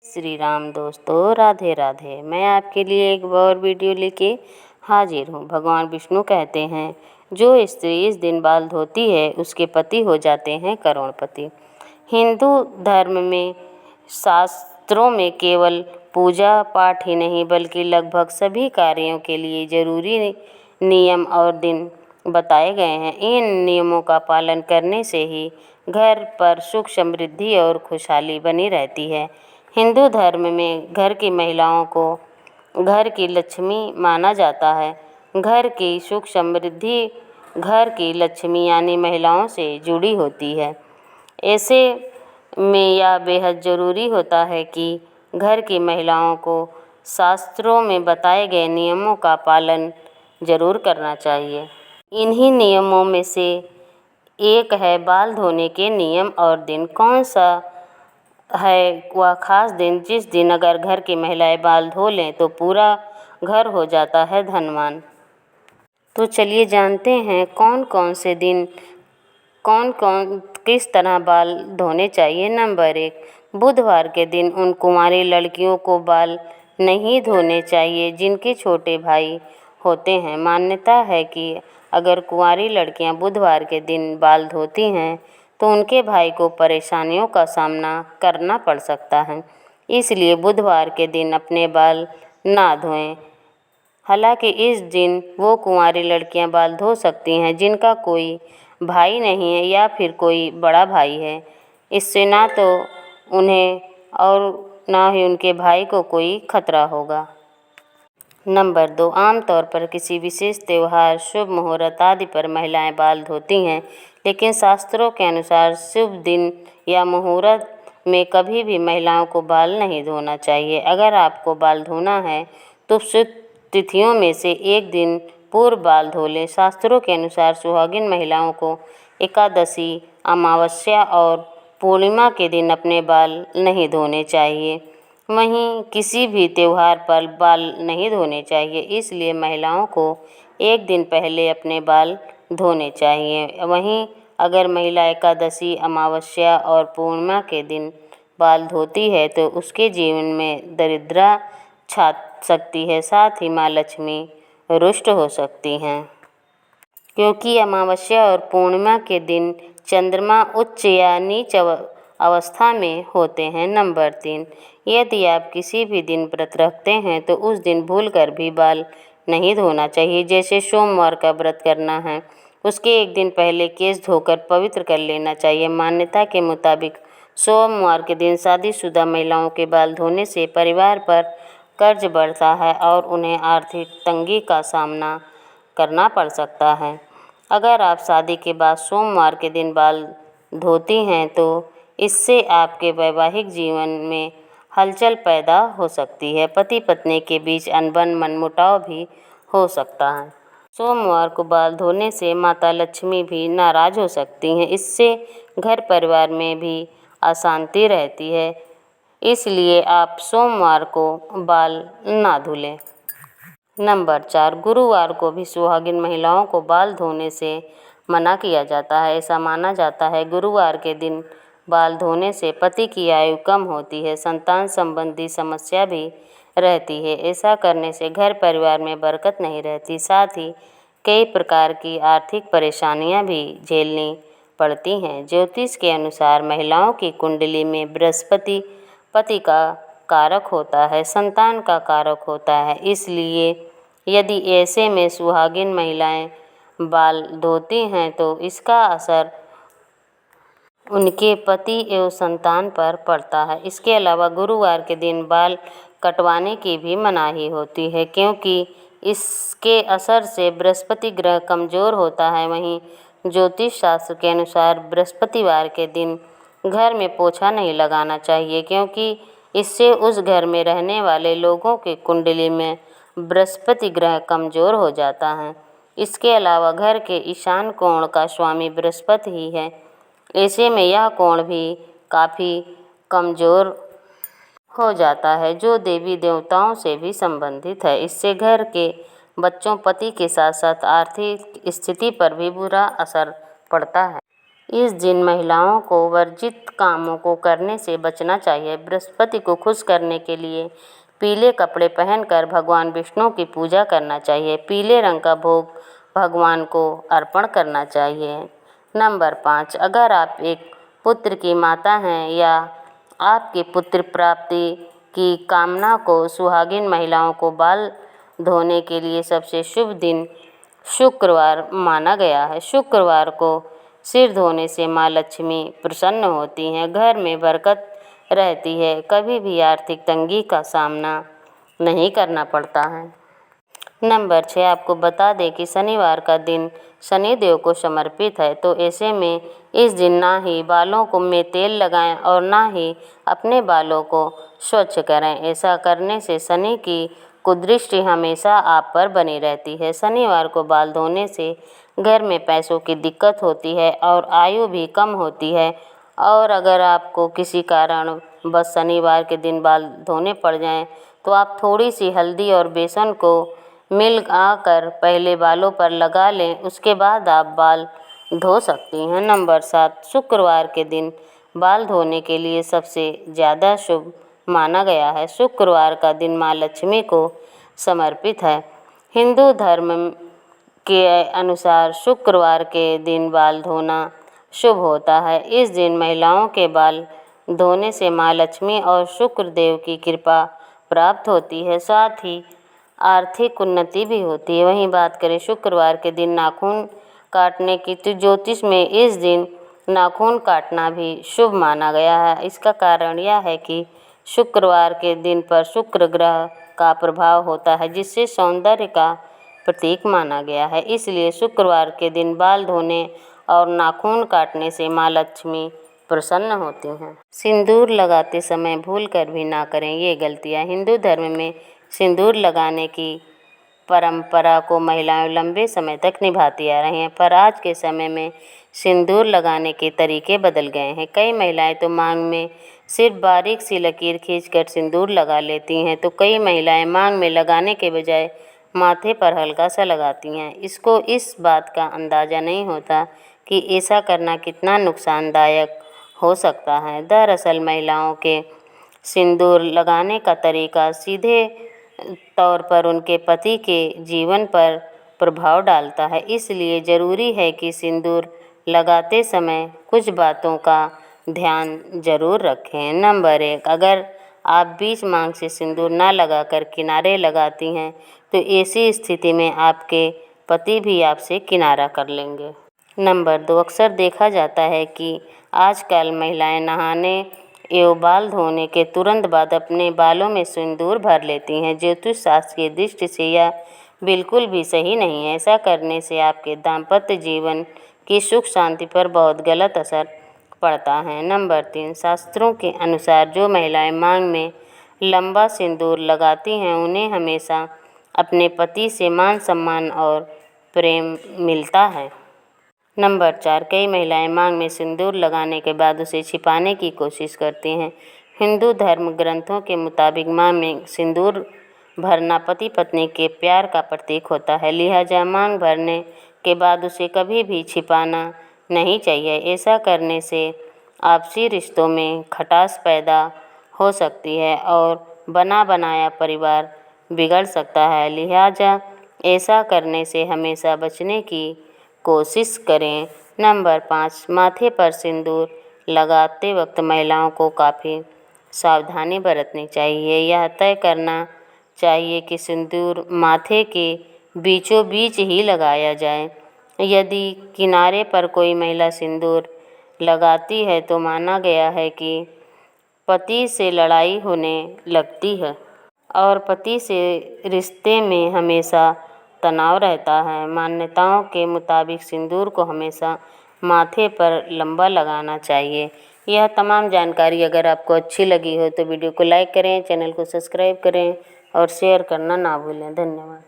श्री राम दोस्तों, राधे राधे। मैं आपके लिए एक और वीडियो लेके हाजिर हूँ। भगवान विष्णु कहते हैं, जो स्त्री इस दिन बाल धोती है उसके पति हो जाते हैं करोड़पति। हिंदू धर्म में शास्त्रों में केवल पूजा पाठ ही नहीं बल्कि लगभग सभी कार्यों के लिए जरूरी नियम और दिन बताए गए हैं। इन नियमों का पालन करने से ही घर पर सुख समृद्धि और खुशहाली बनी रहती है। हिंदू धर्म में घर की महिलाओं को घर की लक्ष्मी माना जाता है। घर की सुख समृद्धि घर की लक्ष्मी यानी महिलाओं से जुड़ी होती है। ऐसे में यह बेहद ज़रूरी होता है कि घर की महिलाओं को शास्त्रों में बताए गए नियमों का पालन ज़रूर करना चाहिए। इन्हीं नियमों में से एक है बाल धोने के नियम और दिन। कौन सा है वह खास दिन जिस दिन अगर घर की महिलाएं बाल धो लें तो पूरा घर हो जाता है धनवान। तो चलिए जानते हैं कौन कौन से दिन किस तरह बाल धोने चाहिए। नंबर 1, बुधवार के दिन उन कुंवारी लड़कियों को बाल नहीं धोने चाहिए जिनके छोटे भाई होते हैं। मान्यता है कि अगर कुंवारी लड़कियां बुधवार के दिन बाल धोती हैं तो उनके भाई को परेशानियों का सामना करना पड़ सकता है, इसलिए बुधवार के दिन अपने बाल ना धोएं। हालांकि इस दिन वो कुंवारी लड़कियां बाल धो सकती हैं जिनका कोई भाई नहीं है या फिर कोई बड़ा भाई है। इससे ना तो उन्हें और ना ही उनके भाई को कोई खतरा होगा। नंबर 2, आमतौर पर किसी विशेष त्यौहार, शुभ मुहूर्त आदि पर महिलाएं बाल धोती हैं, लेकिन शास्त्रों के अनुसार शुभ दिन या मुहूर्त में कभी भी महिलाओं को बाल नहीं धोना चाहिए। अगर आपको बाल धोना है तो शुभ तिथियों में से एक दिन पूर्व बाल धो लें। शास्त्रों के अनुसार सुहागिन महिलाओं को एकादशी, अमावस्या और पूर्णिमा के दिन अपने बाल नहीं धोने चाहिए। वहीं किसी भी त्यौहार पर बाल नहीं धोने चाहिए, इसलिए महिलाओं को एक दिन पहले अपने बाल धोने चाहिए। वहीं अगर महिला एकादशी, अमावस्या और पूर्णिमा के दिन बाल धोती है तो उसके जीवन में दरिद्रता छा सकती है, साथ ही माँ लक्ष्मी रुष्ट हो सकती हैं, क्योंकि अमावस्या और पूर्णिमा के दिन चंद्रमा उच्च या नीच अवस्था में होते हैं। नंबर 3, यदि आप किसी भी दिन व्रत रखते हैं तो उस दिन भूलकर भी बाल नहीं धोना चाहिए। जैसे सोमवार का व्रत करना है, उसके एक दिन पहले केश धोकर पवित्र कर लेना चाहिए। मान्यता के मुताबिक सोमवार के दिन शादीशुदा महिलाओं के बाल धोने से परिवार पर कर्ज बढ़ता है और उन्हें आर्थिक तंगी का सामना करना पड़ सकता है। अगर आप शादी के बाद सोमवार के दिन बाल धोती हैं तो इससे आपके वैवाहिक जीवन में हलचल पैदा हो सकती है। पति पत्नी के बीच अनबन, मनमुटाव भी हो सकता है। सोमवार को बाल धोने से माता लक्ष्मी भी नाराज हो सकती हैं। इससे घर परिवार में भी अशांति रहती है, इसलिए आप सोमवार को बाल ना धुलें। नंबर 4, गुरुवार को भी सुहागिन महिलाओं को बाल धोने से मना किया जाता है। ऐसा माना जाता है गुरुवार के दिन बाल धोने से पति की आयु कम होती है, संतान संबंधी समस्या भी रहती है। ऐसा करने से घर परिवार में बरकत नहीं रहती, साथ ही कई प्रकार की आर्थिक परेशानियां भी झेलनी पड़ती हैं। ज्योतिष के अनुसार महिलाओं की कुंडली में बृहस्पति पति का कारक होता है, संतान का कारक होता है, इसलिए यदि ऐसे में सुहागिन महिलाएं बाल धोती हैं तो इसका असर उनके पति एवं संतान पर पड़ता है। इसके अलावा गुरुवार के दिन बाल कटवाने की भी मनाही होती है, क्योंकि इसके असर से बृहस्पति ग्रह कमज़ोर होता है। वहीं ज्योतिष शास्त्र के अनुसार बृहस्पतिवार के दिन घर में पोछा नहीं लगाना चाहिए, क्योंकि इससे उस घर में रहने वाले लोगों की कुंडली में बृहस्पति ग्रह कमज़ोर हो जाता है। इसके अलावा घर के ईशान कोण का स्वामी बृहस्पति ही है, ऐसे में यह कोण भी काफ़ी कमज़ोर हो जाता है, जो देवी देवताओं से भी संबंधित है। इससे घर के बच्चों, पति के साथ साथ आर्थिक स्थिति पर भी बुरा असर पड़ता है। इस दिन महिलाओं को वर्जित कामों को करने से बचना चाहिए। बृहस्पति को खुश करने के लिए पीले कपड़े पहनकर भगवान विष्णु की पूजा करना चाहिए। पीले रंग का भोग भगवान को अर्पण करना चाहिए। नंबर 5, अगर आप एक पुत्र की माता हैं या आपके पुत्र प्राप्ति की कामना को सुहागिन महिलाओं को बाल धोने के लिए सबसे शुभ दिन शुक्रवार माना गया है। शुक्रवार को सिर धोने से माँ लक्ष्मी प्रसन्न होती हैं, घर में बरकत रहती है, कभी भी आर्थिक तंगी का सामना नहीं करना पड़ता है। नंबर 6, आपको बता दें कि शनिवार का दिन शनिदेव को समर्पित है, तो ऐसे में इस दिन ना ही बालों को में तेल लगाएं और ना ही अपने बालों को स्वच्छ करें। ऐसा करने से शनि की कुदृष्टि हमेशा आप पर बनी रहती है। शनिवार को बाल धोने से घर में पैसों की दिक्कत होती है और आयु भी कम होती है। और अगर आपको किसी कारण बस शनिवार के दिन बाल धोने पड़ जाएं, तो आप थोड़ी सी हल्दी और बेसन को मिल आकर पहले बालों पर लगा लें, उसके बाद आप बाल धो सकती हैं। नंबर 7, शुक्रवार के दिन बाल धोने के लिए सबसे ज़्यादा शुभ माना गया है। शुक्रवार का दिन माँ लक्ष्मी को समर्पित है। हिंदू धर्म के अनुसार शुक्रवार के दिन बाल धोना शुभ होता है। इस दिन महिलाओं के बाल धोने से माँ लक्ष्मी और शुक्र देव की कृपा प्राप्त होती है, साथ ही आर्थिक उन्नति भी होती है। वहीं बात करें शुक्रवार के दिन नाखून काटने की, तो ज्योतिष में इस दिन नाखून काटना भी शुभ माना गया है। इसका कारण यह है कि शुक्रवार के दिन पर शुक्र ग्रह का प्रभाव होता है, जिससे सौंदर्य का प्रतीक माना गया है। इसलिए शुक्रवार के दिन बाल धोने और नाखून काटने से माँ लक्ष्मी प्रसन्न होती हैं। सिंदूर लगाते समय भूल कर भी ना करें ये गलतियाँ। हिंदू धर्म में सिंदूर लगाने की परंपरा को महिलाएं लंबे समय तक निभाती आ रही हैं, पर आज के समय में सिंदूर लगाने के तरीके बदल गए हैं। कई महिलाएं तो मांग में सिर्फ बारीक सी लकीर खींचकर सिंदूर लगा लेती हैं, तो कई महिलाएं मांग में लगाने के बजाय माथे पर हल्का सा लगाती हैं। इसको इस बात का अंदाज़ा नहीं होता कि ऐसा करना कितना नुकसानदायक हो सकता है। दरअसल महिलाओं के सिंदूर लगाने का तरीका सीधे तौर पर उनके पति के जीवन पर प्रभाव डालता है, इसलिए ज़रूरी है कि सिंदूर लगाते समय कुछ बातों का ध्यान ज़रूर रखें। नंबर 1, अगर आप बीच मांग से सिंदूर ना लगाकर किनारे लगाती हैं, तो ऐसी स्थिति में आपके पति भी आपसे किनारा कर लेंगे। नंबर 2, अक्सर देखा जाता है कि आजकल महिलाएं नहाने एवं बाल धोने के तुरंत बाद अपने बालों में सिंदूर भर लेती हैं। ज्योतिष शास्त्र की दृष्टि से यह बिल्कुल भी सही नहीं है। ऐसा करने से आपके दाम्पत्य जीवन की सुख शांति पर बहुत गलत असर पड़ता है। नंबर 3, शास्त्रों के अनुसार जो महिलाएं मांग में लंबा सिंदूर लगाती हैं, उन्हें हमेशा अपने पति से मान सम्मान और प्रेम मिलता है। नंबर 4, कई महिलाएं मांग में सिंदूर लगाने के बाद उसे छिपाने की कोशिश करती हैं। हिंदू धर्म ग्रंथों के मुताबिक मांग में सिंदूर भरना पति पत्नी के प्यार का प्रतीक होता है, लिहाजा मांग भरने के बाद उसे कभी भी छिपाना नहीं चाहिए। ऐसा करने से आपसी रिश्तों में खटास पैदा हो सकती है और बना बनाया परिवार बिगड़ सकता है, लिहाजा ऐसा करने से हमेशा बचने की कोशिश करें। नंबर 5, माथे पर सिंदूर लगाते वक्त महिलाओं को काफ़ी सावधानी बरतनी चाहिए। यह तय करना चाहिए कि सिंदूर माथे के बीचों बीच ही लगाया जाए। यदि किनारे पर कोई महिला सिंदूर लगाती है तो माना गया है कि पति से लड़ाई होने लगती है और पति से रिश्ते में हमेशा तनाव रहता है। मान्यताओं के मुताबिक सिंदूर को हमेशा माथे पर लंबा लगाना चाहिए। यह तमाम जानकारी अगर आपको अच्छी लगी हो तो वीडियो को लाइक करें, चैनल को सब्सक्राइब करें और शेयर करना ना भूलें। धन्यवाद।